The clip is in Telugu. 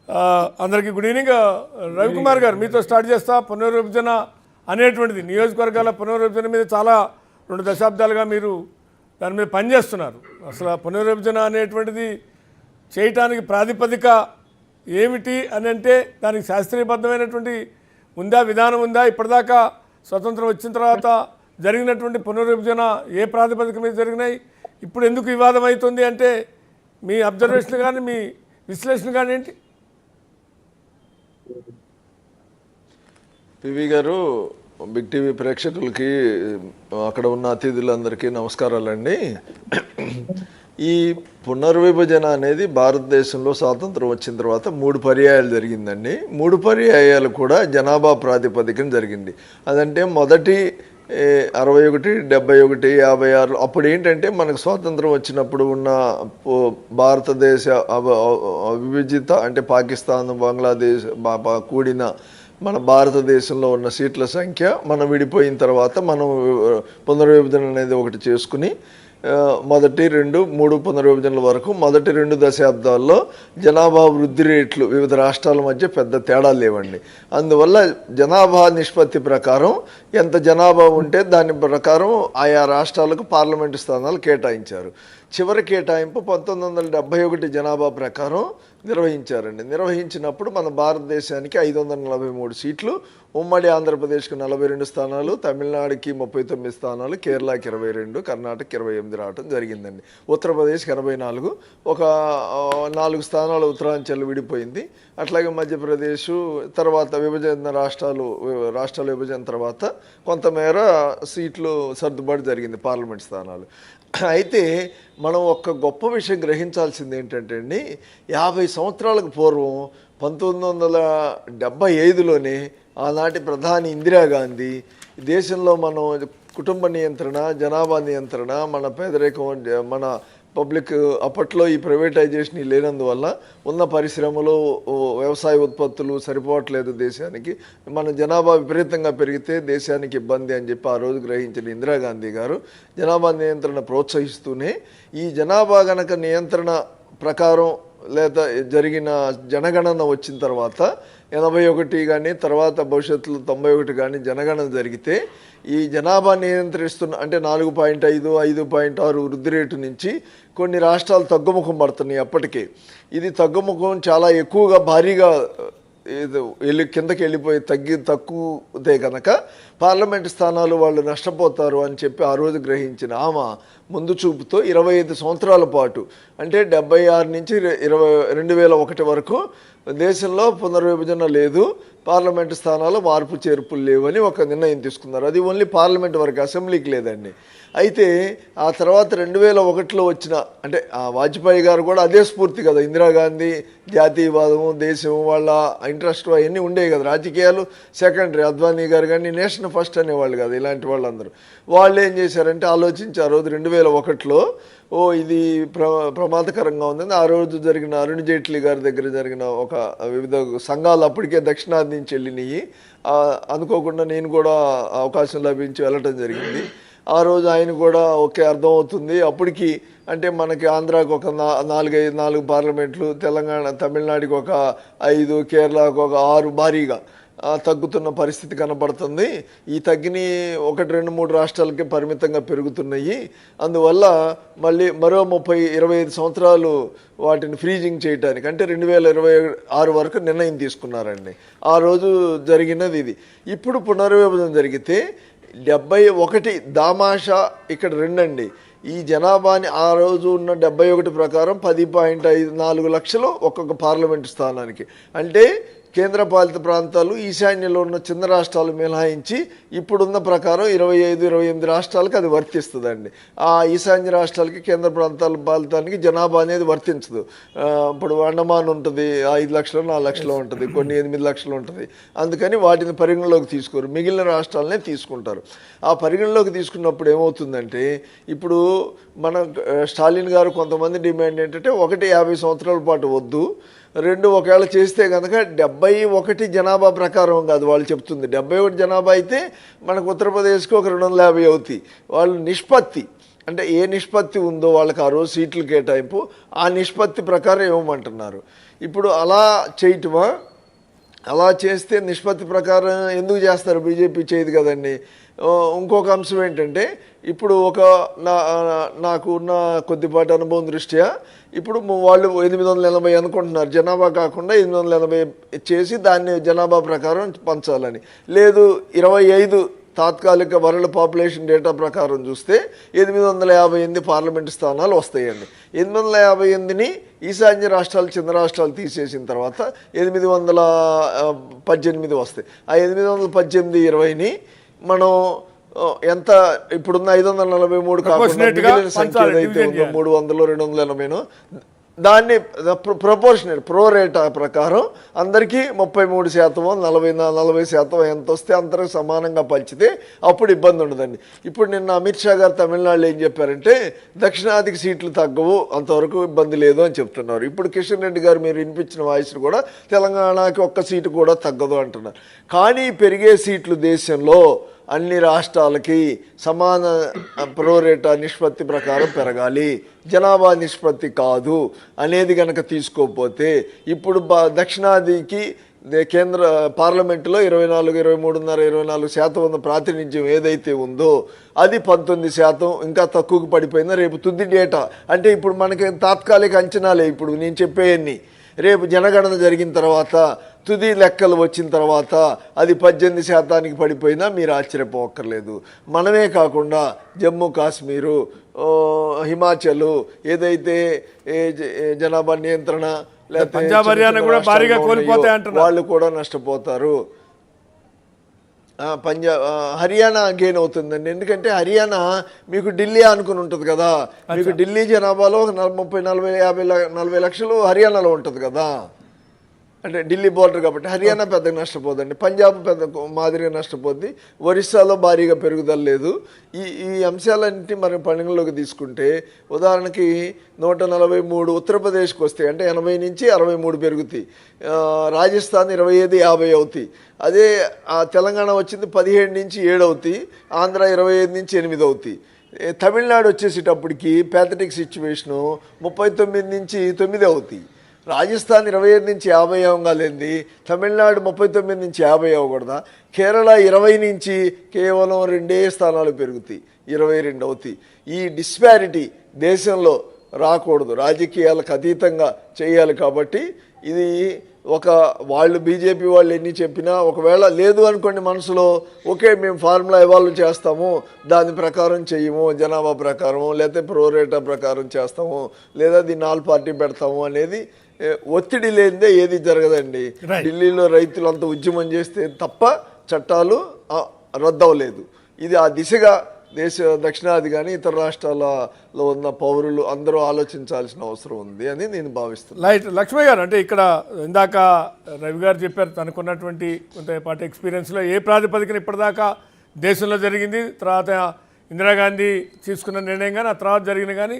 అందరికీ గుడ్ ఈవినింగ్. రవికుమార్ గారు, మీతో స్టార్ట్ చేస్తా. పునర్విభజన అనేటువంటిది, నియోజకవర్గాల పునర్విభజన మీద చాలా 2 దశాబ్దాలుగా మీరు దాని మీద పనిచేస్తున్నారు. అసలు పునర్విభజన అనేటువంటిది చేయటానికి ప్రాతిపదిక ఏమిటి అని అంటే దానికి శాస్త్రీయబద్ధమైనటువంటి విధానం ఉందా? ఇప్పటిదాకా స్వతంత్రం వచ్చిన తర్వాత జరిగినటువంటి పునర్విభజన ఏ ప్రాతిపదిక మీద జరిగినాయి? ఇప్పుడు ఎందుకు వివాదం అవుతుంది అంటే మీ అబ్జర్వేషన్ కానీ మీ విశ్లేషణ కానీ ఏంటి? పివి గారు, బిగ్ టీవీ ప్రేక్షకులకి, అక్కడ ఉన్న అతిథులందరికీ నమస్కారాలండి. ఈ పునర్విభజన అనేది భారతదేశంలో స్వాతంత్రం వచ్చిన తర్వాత 3 పర్యాయాలు జరిగిందండి. 3 పర్యాయాలు కూడా జనాభా ప్రాతిపదికన జరిగింది. అదంటే మొదటి 61, 71, 56 అప్పుడు ఏంటంటే మనకు స్వాతంత్రం వచ్చినప్పుడు ఉన్న భారతదేశ విభజిత అంటే పాకిస్తాన్, బంగ్లాదేశ్ కూడిన మన భారతదేశంలో ఉన్న సీట్ల సంఖ్య మనం విడిపోయిన తర్వాత మనం పునర్విభజన అనేది ఒకటి చేసుకుని మొదటి 2, 3 పునర్విభజనల వరకు మొదటి 2 దశాబ్దాల్లో జనాభా వృద్ధి రేట్లు వివిధ రాష్ట్రాల మధ్య పెద్ద తేడాలు లేవండి. అందువల్ల జనాభా నిష్పత్తి ప్రకారం ఎంత జనాభా ఉంటే దాని ప్రకారం ఆయా రాష్ట్రాలకు పార్లమెంటు స్థానాలు కేటాయించారు. చివరి కేటాయింపు 1971 జనాభా ప్రకారం నిర్వహించారండి. నిర్వహించినప్పుడు మన భారతదేశానికి 543 సీట్లు, ఉమ్మడి ఆంధ్రప్రదేశ్కి 42 స్థానాలు, తమిళనాడుకి 39 స్థానాలు, కేరళకి 22, కర్ణాటక 28 రావడం జరిగిందండి. ఉత్తరప్రదేశ్కి 84, ఒక 4 స్థానాలు ఉత్తరాంచల్ విడిపోయింది. అట్లాగే మధ్యప్రదేశ్ తర్వాత రాష్ట్రాల విభజన తర్వాత కొంతమేర సీట్లు సర్దుబాటు జరిగింది, పార్లమెంట్ స్థానాలు. అయితే మనం ఒక్క గొప్ప విషయం గ్రహించాల్సింది ఏంటంటే అండి, 50 సంవత్సరాలకు పూర్వం 1975లోనే ఆనాటి ప్రధాని ఇందిరాగాంధీ దేశంలో మనం కుటుంబ నియంత్రణ, జనాభా నియంత్రణ, మన పేదరికం, మన పబ్లిక్ అప్పట్లో ఈ ప్రైవేటైజేషన్ లేనందువల్ల ఉన్న పరిశ్రమలు, వ్యవసాయ ఉత్పత్తులు సరిపోవట్లేదు దేశానికి, మన జనాభా విపరీతంగా పెరిగితే దేశానికి ఇబ్బంది అని చెప్పి ఆ రోజు గ్రహించిన ఇందిరాగాంధీ గారు జనాభా నియంత్రణ ప్రోత్సహిస్తూనే ఈ జనాభా గణక నియంత్రణ ప్రకారం లేదా జరిగిన జనగణన వచ్చిన తర్వాత 81 కానీ తర్వాత భవిష్యత్తులో 91 కానీ జనగణన జరిగితే ఈ జనాభా నియంత్రిస్తున్న అంటే 4.5, 5.6 వృద్ధి రేటు నుంచి కొన్ని రాష్ట్రాలు తగ్గుముఖం పడుతున్నాయి. అప్పటికే ఇది తగ్గుముఖం చాలా ఎక్కువగా భారీగా కిందకి వెళ్ళిపోయి తక్కువతే కనుక పార్లమెంటు స్థానాలు వాళ్ళు నష్టపోతారు అని చెప్పి ఆ రోజు గ్రహించిన ఆమె ముందు చూపుతో 25 సంవత్సరాల పాటు అంటే 76 నుంచి 2001 వరకు దేశంలో పునర్విభజన లేదు, పార్లమెంటు స్థానాలు మార్పు చేర్పులు లేవని ఒక నిర్ణయం తీసుకున్నారు. అది ఓన్లీ పార్లమెంట్ వరకు, అసెంబ్లీకి లేదండి. అయితే ఆ తర్వాత 2001లో వచ్చిన అంటే వాజ్పేయి గారు కూడా అదే స్ఫూర్తి కదా, ఇందిరాగాంధీ జాతీయవాదము, దేశం, వాళ్ళ ఇంట్రెస్ట్ అవన్నీ ఉండేవి కదా, రాజకీయాలు సెకండరీ. అద్వానీ గారు కానీ నేషన్ ఫస్ట్ అనేవాళ్ళు కదా, ఇలాంటి వాళ్ళందరూ. వాళ్ళు ఏం చేశారంటే ఆలోచించారు. రోజు 2001లో ఇది ప్రమాదకరంగా ఉందని ఆ రోజు జరిగిన అరుణ్ జైట్లీ గారి దగ్గర జరిగిన ఒక వివిధ సంఘాలు అప్పటికే దక్షిణాది నుంచి వెళ్ళినాయి. అనుకోకుండా నేను కూడా అవకాశం లభించి వెళ్ళటం జరిగింది. ఆ రోజు ఆయన కూడా ఓకే అర్థమవుతుంది. అప్పటికి అంటే మనకి ఆంధ్రాకి ఒక 4 పార్లమెంట్లు, తమిళనాడుకి ఒక 5, కేరళకు ఒక 6 భారీగా తగ్గుతున్న పరిస్థితి కనపడుతుంది. ఈ తగ్గిని 1, 2, 3 రాష్ట్రాలకే పరిమితంగా పెరుగుతున్నాయి. అందువల్ల మళ్ళీ మరో 25 సంవత్సరాలు వాటిని ఫ్రీజింగ్ చేయడానికి అంటే 2026 వరకు నిర్ణయం తీసుకున్నారండి. ఆ రోజు జరిగినది ఇది. ఇప్పుడు పునర్విభజన జరిగితే 71 దామాషా ఇక్కడ 2 అండి. ఈ జనాభాని ఆ రోజు ఉన్న 71 ప్రకారం 10.54 లక్షలు ఒక్కొక్క పార్లమెంటు స్థానానికి. అంటే కేంద్రపాలిత ప్రాంతాలు, ఈశాన్యంలో ఉన్న చిన్న రాష్ట్రాలు మినహాయించి ఇప్పుడున్న ప్రకారం 25, 28 రాష్ట్రాలకు అది వర్తిస్తుందండి. ఆ ఈశాన్య రాష్ట్రాలకి, కేంద్ర పాలితానికి జనాభా అనేది వర్తించదు. ఇప్పుడు అండమాన్ ఉంటుంది, 5 లక్షలు 4 లక్షలు ఉంటుంది, కొన్ని 8 లక్షలు ఉంటుంది. అందుకని వాటిని పరిగణలోకి తీసుకోరు, మిగిలిన రాష్ట్రాలనే తీసుకుంటారు. ఆ పరిగణలోకి తీసుకున్నప్పుడు ఏమవుతుందంటే ఇప్పుడు మన స్టాలిన్ గారు కొంతమంది డిమాండ్ ఏంటంటే 1 50 సంవత్సరాల పాటు వద్దు, 2 ఒకవేళ చేస్తే కనుక 71 జనాభా ప్రకారం కాదు వాళ్ళు చెప్తుంది. 71 జనాభా అయితే మనకు ఉత్తరప్రదేశ్కి ఒక 250 అవుతాయి. వాళ్ళు నిష్పత్తి అంటే ఏ నిష్పత్తి ఉందో వాళ్ళకి ఆ రోజు సీట్లు కేటాయింపు ఆ నిష్పత్తి ప్రకారం ఇవ్వమంటున్నారు. ఇప్పుడు అలా చేయటమా? అలా చేస్తే నిష్పత్తి ప్రకారం ఎందుకు చేస్తారు? బీజేపీ చేయదు కదండి. ఇంకొక అంశం ఏంటంటే ఇప్పుడు నాకు ఉన్న కొద్దిపాటి అనుభవం దృష్ట్యా ఇప్పుడు వాళ్ళు 880 అనుకుంటున్నారు, జనాభా కాకుండా 880 చేసి దాన్ని జనాభా ప్రకారం పంచాలని. లేదు 25 తాత్కాలిక వరల్డ్ పాపులేషన్ డేటా ప్రకారం చూస్తే 858 పార్లమెంటు స్థానాలు వస్తాయండి. 858ని ఈశాన్య రాష్ట్రాలు చిన్న రాష్ట్రాలు తీసేసిన తర్వాత 818 వస్తాయి. ఆ 818 20ని మనం ఎంత ఇప్పుడున్న 543 కాకుండా మిగిలిన సంఖ్య ఏదైతే ఉందో 300 280 దాన్ని ప్రపోర్షనల్ ప్రోరేటా ప్రకారం అందరికీ 33% 40% ఎంత వస్తే అందరికి సమానంగా పంచితే అప్పుడు ఇబ్బంది ఉండదండి. ఇప్పుడు నిన్న అమిత్ షా గారు తమిళనాడులో ఏం చెప్పారంటే దక్షిణాదికి సీట్లు తగ్గవు, అంతవరకు ఇబ్బంది లేదు అని చెప్తున్నారు. ఇప్పుడు కిషన్ రెడ్డి గారు మీరు వినిపించిన వాయిస్ కూడా తెలంగాణకి ఒక్క సీటు కూడా తగ్గదు అంటున్నారు. కానీ పెరిగే సీట్లు దేశంలో అన్ని రాష్ట్రాలకి సమాన ప్రోరేటా నిష్పత్తి ప్రకారం పెరగాలి, జనాభా నిష్పత్తి కాదు అనేది కనుక తీసుకోకపోతే ఇప్పుడు దక్షిణాదికి కేంద్ర పార్లమెంటులో 24% ఉన్న ప్రాతినిధ్యం ఏదైతే ఉందో అది 19%, ఇంకా తక్కువకు పడిపోయిందా? రేపు తుది డేటా అంటే ఇప్పుడు మనకి తాత్కాలిక అంచనాలే. ఇప్పుడు నేను చెప్పేయన్ని రేపు జనగణన జరిగిన తర్వాత తుది లెక్కలు వచ్చిన తర్వాత అది 18% పడిపోయినా మీరు ఆశ్చర్యపోవక్కర్లేదు. మనమే కాకుండా జమ్మూ కాశ్మీరు, హిమాచల్ ఏదైతే జనాభా నియంత్రణ లేకపోతే వాళ్ళు కూడా నష్టపోతారు. హర్యానా గెయిన్ అవుతుందండి. ఎందుకంటే హర్యానా మీకు ఢిల్లీ అనుకుని ఉంటుంది కదా, మీకు ఢిల్లీ జనాభాలో 30-40 లక్షలు హర్యానాలో ఉంటుంది కదా, అంటే ఢిల్లీ బోర్డర్ కాబట్టి హర్యానా పెద్దగా నష్టపోదండి. పంజాబ్ పెద్ద మాదిరిగా నష్టపోద్ది. ఒరిస్సాలో భారీగా పెరుగుదల లేదు. ఈ అంశాలన్నింటి మనం పరిగణలోకి తీసుకుంటే ఉదాహరణకి 143 ఉత్తరప్రదేశ్కి వస్తాయి, అంటే 80 నుంచి 63 పెరుగుతాయి. రాజస్థాన్ 25-50 అవుతాయి. అదే తెలంగాణ వచ్చింది 17 నుంచి 7 అవుతాయి. ఆంధ్ర 25 నుంచి 8 అవుతాయి. తమిళనాడు వచ్చేసేటప్పటికి ప్యాథటిక్ సిచ్యువేషను 39 నుంచి 9 అవుతాయి. రాజస్థాన్ 25 నుంచి 50 అవ్వగలింది, తమిళనాడు 39 నుంచి 50 అవ్వకూడదా? కేరళ 20 నుంచి కేవలం 2 స్థానాలు పెరుగుతాయి, 22 అవుతాయి. ఈ డిస్పారిటీ దేశంలో రాకూడదు, రాజకీయాలకు అతీతంగా చేయాలి. కాబట్టి ఇది వాళ్ళు బీజేపీ వాళ్ళు ఎన్ని చెప్పినా ఒకవేళ లేదు అనుకోండి మనసులో, ఓకే మేము ఫార్ములా ఇవాల్వ్ చేస్తాము, దాని ప్రకారం చెయ్యము, జనాభా ప్రకారము లేకపోతే ప్రోరేటా ప్రకారం చేస్తాము, లేదా దీన్ని ఆల్ పార్టీ పెడతాము అనేది ఒత్తిడి లేనిదే ఏది జరగదండి. ఢిల్లీలో రైతులు అంత ఉద్యమం చేస్తే తప్ప చట్టాలు రద్దవలేదు. ఇది ఆ దిశగా దక్షిణాది కానీ ఇతర రాష్ట్రాలలో ఉన్న పౌరులు అందరూ ఆలోచించాల్సిన అవసరం ఉంది అని నేను భావిస్తున్నాను. రైట్ లక్ష్మయ్య గారు, అంటే ఇక్కడ ఇందాక రవి గారు చెప్పారు తనకున్నటువంటి కొంతపాటి ఎక్స్పీరియన్స్లో ఏ ప్రాతిపదికన ఇప్పటిదాకా దేశంలో జరిగింది, తర్వాత ఇందిరాగాంధీ తీసుకున్న నిర్ణయం కానీ ఆ తర్వాత జరిగిన కానీ